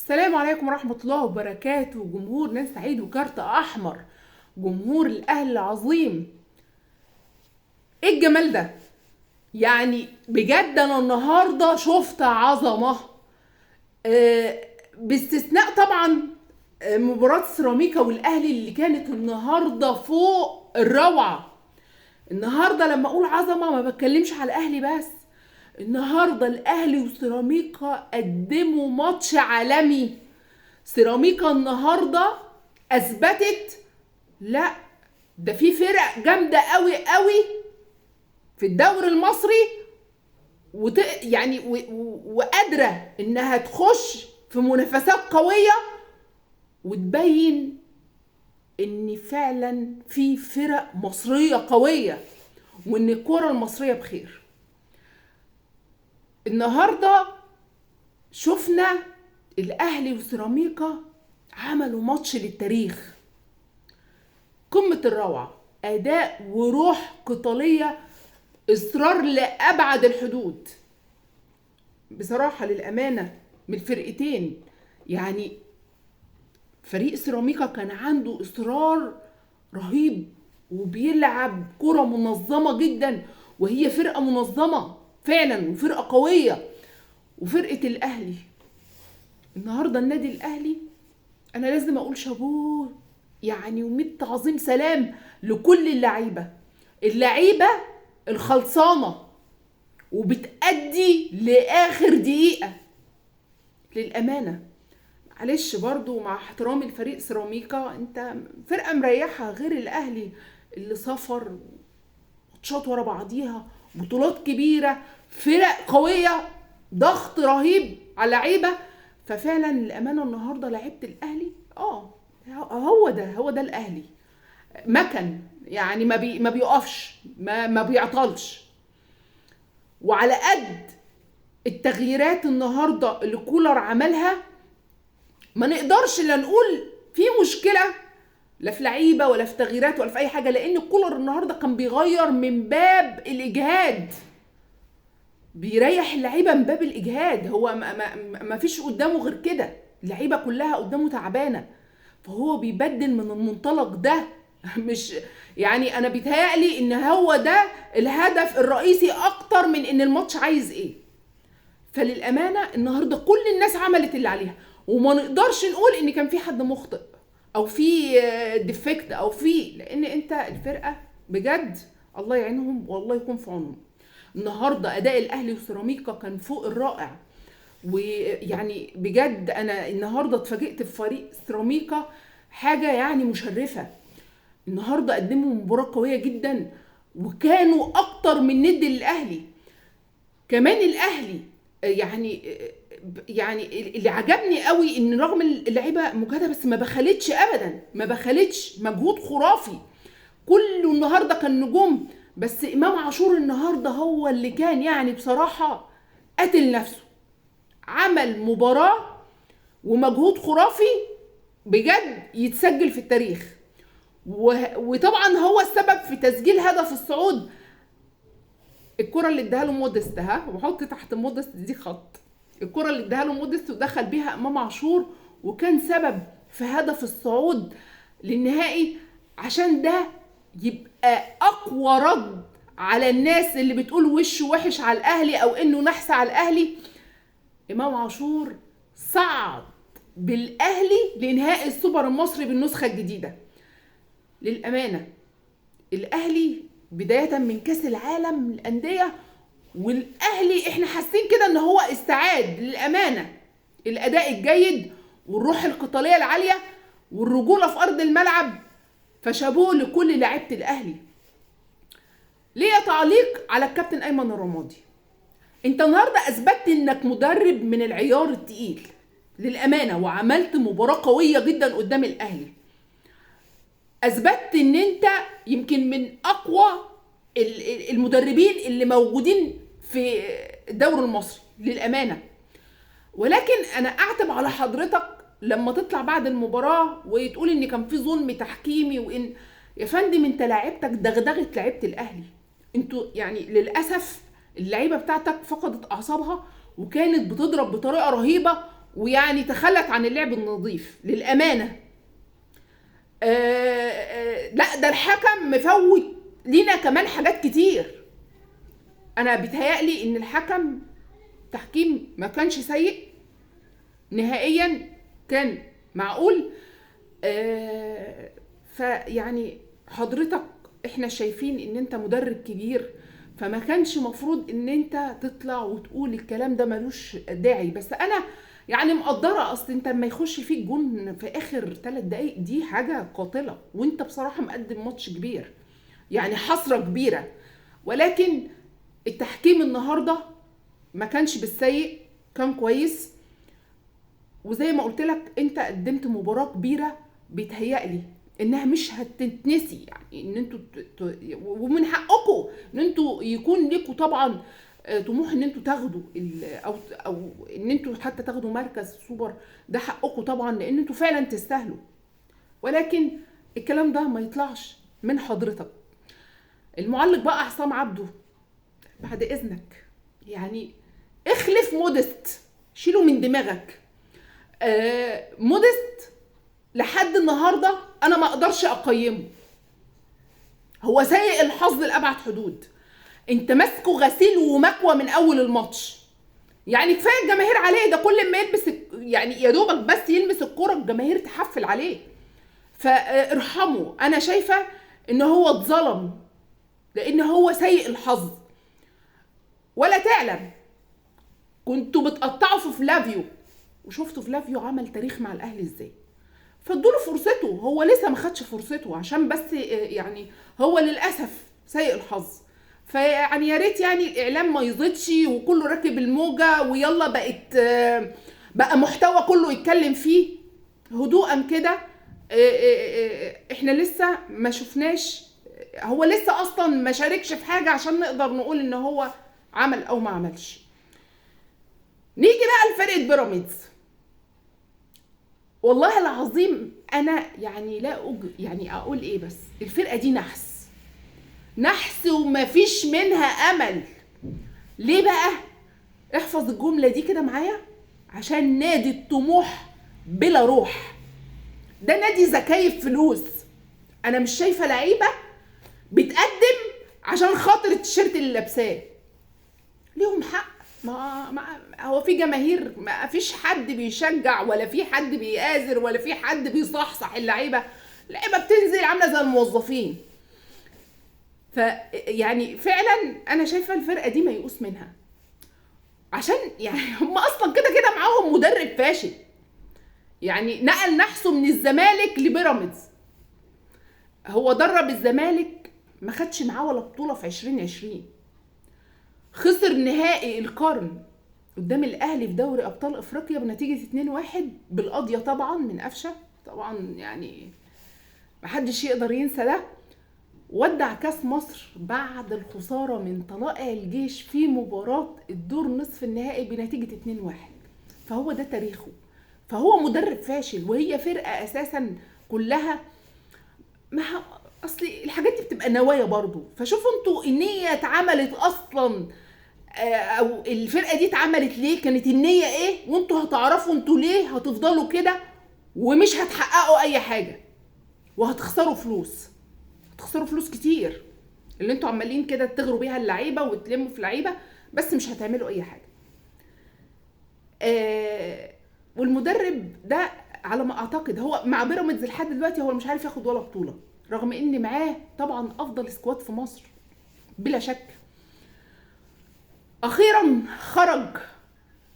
السلام عليكم ورحمة الله وبركاته. جمهور نادي سعيد وكارت أحمر، جمهور الأهلي العظيم. إيه الجمال ده؟ يعني بجد أنا النهاردة شفت عظمة، باستثناء طبعا مباراة سيراميكا والأهلي اللي كانت النهاردة فوق الروعة. النهاردة لما أقول عظمة ما بتكلمش على الأهلي بس، النهاردة الأهلي وسيراميكا قدموا ماتش عالمي. سيراميكا النهاردة أثبتت لا ده في فرق جامدة قوي قوي في الدوري المصري وقادرة إنها تخش في منافسات قوية وتبين إن فعلا في فرق مصرية قوية وإن الكرة المصرية بخير. النهاردة شفنا الأهلي وسيراميكا عملوا ماتش للتاريخ، قمة الروعة، أداء وروح قتالية، إصرار لأبعد الحدود. بصراحة للأمانة من الفرقتين، يعني فريق سيراميكا كان عنده إصرار رهيب وبيلعب كرة منظمة جدا، وهي فرقة منظمة فعلا وفرقة قوية. وفرقة الأهلي النهاردة النادي الأهلي أنا لازم أقول شابوه، يعني وميت تعظيم سلام لكل اللعيبة الخلصانة وبتأدي لآخر دقيقة. للأمانة معلش برضو مع احترامي لفريق سيراميكا، انت فرقة مريحة غير الأهلي اللي سفر ماتشات ورا بعضيها، بطولات كبيرة، فرق قوية، ضغط رهيب على لعيبة. ففعلا الأمانة النهاردة لعيبة الأهلي هو ده الأهلي، مكن يعني ما بيقفش، ما بيعطلش. وعلى قد التغييرات النهاردة اللي كولر عملها ما نقدرش لا نقول في مشكلة لا في لعيبة ولا في تغييرات ولا في أي حاجة، لأن كولر النهاردة كان بيغير من باب الإجهاد، بيريح اللعيبة من باب الإجهاد. هو ما فيش قدامه غير كده، اللعيبة كلها قدامه تعبانة، فهو بيبدل من المنطلق ده. مش يعني انا بيتهيألي ان هو ده الهدف الرئيسي اكتر من ان الماتش عايز ايه. فللأمانة النهاردة كل الناس عملت اللي عليها، وما نقدرش نقول ان كان في حد مخطئ او في ديفكت او في، لان انت الفرقة بجد الله يعينهم والله يكون في عونهم. النهاردة اداء الاهلي وسيراميكا كان فوق الرائع، ويعني بجد انا النهاردة اتفاجئت في فريق سيراميكا، حاجة يعني مشرفة. النهاردة قدموا مباراة قوية جدا وكانوا اكتر من ند للاهلي. كمان الاهلي يعني اللي عجبني قوي ان رغم اللعيبة مجهدة بس ما بخلتش ابدا، ما بخلتش مجهود خرافي، كله النهاردة كان نجوم. بس امام عاشور النهاردة هو اللي كان يعني بصراحة قتل نفسه، عمل مباراة ومجهود خرافي بجد يتسجل في التاريخ. وطبعا هو السبب في تسجيل هدف الصعود. الكرة اللي اداها له مودست، وحط تحت مودست دي خط، الكرة اللي اداها له مودست ودخل بيها امام عاشور وكان سبب في هدف الصعود للنهائي. عشان ده يبقى اقوى رد على الناس اللي بتقول وشه وحش على الاهلي او انه نحس على الاهلي. امام عاشور صعد بالاهلي لنهائي السوبر المصري بالنسخة الجديدة. للأمانة الأهلي بداية من كاس العالم للأندية، والأهلي احنا حاسين كده ان هو استعاد للأمانة الأداء الجيد والروح القتالية العالية والرجولة في أرض الملعب. فشابوه لكل لاعيبة الأهلي. ليه تعليق على الكابتن أيمن الرمادي؟ انت النهاردة أثبتت انك مدرب من العيار التقيل للأمانة، وعملت مباراة قوية جدا قدام الأهلي. اثبتت ان انت يمكن من اقوى المدربين اللي موجودين في الدوري المصري للامانه. ولكن انا اعتب على حضرتك لما تطلع بعد المباراه وتقول ان كان في ظلم تحكيمي، وان يا فندم انت لعيبتك دغدغت لعيبه الاهلي. انتوا يعني للاسف اللعيبه بتاعتك فقدت اعصابها وكانت بتضرب بطريقه رهيبه ويعني تخلت عن اللعب النظيف للامانه. لا ده الحكم مفوت لينا كمان حاجات كتير. انا بيتهيألي ان الحكم تحكيم ما كانش سيء نهائيا، كان معقول. فيعني حضرتك احنا شايفين ان انت مدرب كبير، فما كانش مفروض ان انت تطلع وتقول الكلام ده ملوش داعي. بس انا يعني مقدره، اصل انت لما يخش فيك جون في اخر 3 دقايق دي حاجه قاتله، وانت بصراحه مقدم ماتش كبير، يعني حسره كبيره. ولكن التحكيم النهارده ما كانش بالسيء، كان كويس. وزي ما قلت لك انت قدمت مباراه كبيره بيتهيألي انها مش هتتنسي، يعني ان انتوا ومن حقكم ان انتوا يكون لكم طبعا طموح ان انتوا تاخدوا او ان انتوا حتى تاخدوا مركز سوبر، ده حقكم طبعا لان انتوا فعلا تستاهلوا. ولكن الكلام ده ما يطلعش من حضرتك. المعلق بقى حسام عبده، بعد اذنك يعني اخلف مودست، شيله من دماغك. مودست لحد النهارده انا ما اقدرش اقيمه، هو سيء الحظ لابعد حدود. انت ماسكه غسيل ومكوى من اول الماتش، يعني كفايه الجماهير عليه، ده كل ما يلبس يعني يا دوبك بس يلمس الكوره الجماهير تحفل عليه. فارحمه، انا شايفه ان هو اتظلم لان هو سيء الحظ. ولا تعلم كنتوا بتقطعوا في فلافيو، وشفتوا فلافيو عمل تاريخ مع الاهلي ازاي، فادوله فرصته. هو لسه ما خدش فرصته عشان بس يعني هو للاسف سيء الحظ. فيعني يا ريت يعني الاعلام ما يزيدش وكله راكب الموجه ويلا بقى محتوى كله يتكلم فيه. هدوءا كده، احنا لسه ما شفناش، هو لسه اصلا ما شاركش في حاجه عشان نقدر نقول ان هو عمل او ما عملش. نيجي بقى لفرقه بيراميدز. والله العظيم انا يعني لا يعني اقول ايه، بس الفرقه دي نحس ومفيش منها امل. ليه بقى؟ احفظ الجمله دي كده معايا، عشان نادي الطموح بلا روح. ده نادي زكايف فلوس. انا مش شايفه لعيبه بتقدم عشان خاطر التيشيرت اللي لابساه. ليهم حق، ما هو في جماهير، ما فيش حد بيشجع ولا في حد بيآزر ولا في حد بيصحصح اللعيبه بتنزل عامله زي الموظفين. فيعني فعلا انا شايفه الفرقه دي ميؤوس منها، عشان يعني هم اصلا كده كده معاهم مدرب فاشل، يعني نقل نحسه من الزمالك لبيراميدز. هو درب الزمالك ما خدش معاه ولا بطوله في 2020، خسر نهائي القرن قدام الاهلي في دوري ابطال افريقيا بنتيجه 2-1 بالقضيه طبعا من قفشه، طبعا يعني محدش يقدر ينسى ده. ودع كاس مصر بعد الخساره من طلائع الجيش في مباراه الدور نصف النهائي بنتيجه 2-1. فهو ده تاريخه. فهو مدرب فاشل، وهي فرقه اساسا كلها ما اصل الحاجات دي بتبقى نوايا برضو. فشوفوا انتوا النيه اتعملت اصلا او الفرقه دي اتعملت ليه، كانت النيه ايه، وانتوا هتعرفوا انتوا ليه هتفضلوا كده ومش هتحققوا اي حاجه وهتخسروا فلوس، هتخسروا فلوس كتير اللي انتوا عمالين كده تغروا بيها اللعيبه وتلموا في لعيبه بس مش هتعملوا اي حاجه. والمدرب ده على ما اعتقد هو مع بيراميدز لحد دلوقتي هو مش عارف ياخد ولا بطوله، رغم ان معاه طبعا افضل سكواد في مصر بلا شك. اخيرا خرج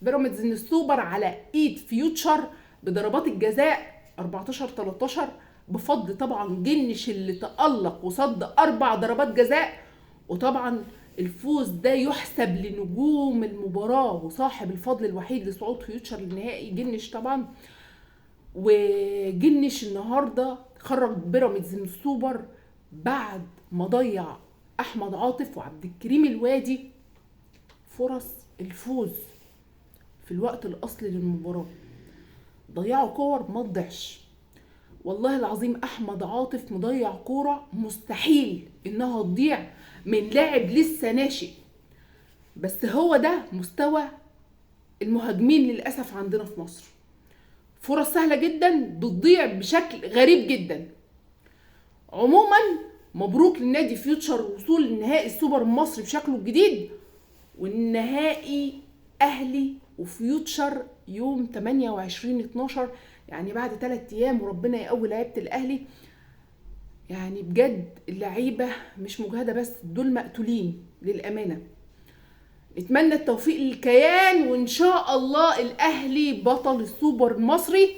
بيراميدز من السوبر على ايد فيوتشر بضربات الجزاء 14-13 بفضل طبعا جنش اللي تألق وصد 4 ضربات جزاء. وطبعا الفوز ده يحسب لنجوم المباراة وصاحب الفضل الوحيد لصعود فيوتشر للنهائي جنش طبعا. وجنش النهارده خرج بيراميدز من السوبر بعد ما ضيع احمد عاطف وعبد الكريم الوادي فرص الفوز في الوقت الاصلي للمباراه، ضيعوا كور ما تضيعش. والله العظيم احمد عاطف مضيع كوره مستحيل انها تضيع من لاعب لسه ناشئ، بس هو ده مستوى المهاجمين للاسف عندنا في مصر. فرص سهله جدا بتضيع بشكل غريب جدا. عموما مبروك للنادي فيوتشر وصول لنهائي السوبر المصري بشكله الجديد، والنهائي اهلي وفيوتشر يوم 28/12، يعني بعد 3 ايام، وربنا يقوي لعيبه الاهلي. يعني بجد اللعيبه مش مجهده بس، دول مقتولين للامانه. نتمنى التوفيق للكيان، وان شاء الله الاهلي بطل السوبر المصري.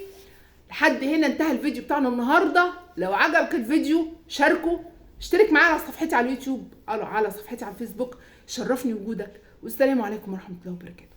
لحد هنا انتهى الفيديو بتاعنا النهارده. لو عجبك الفيديو شاركه، اشترك معايا على صفحتي على اليوتيوب، على صفحتي على الفيسبوك. شرفني وجودك، والسلام عليكم ورحمه الله وبركاته.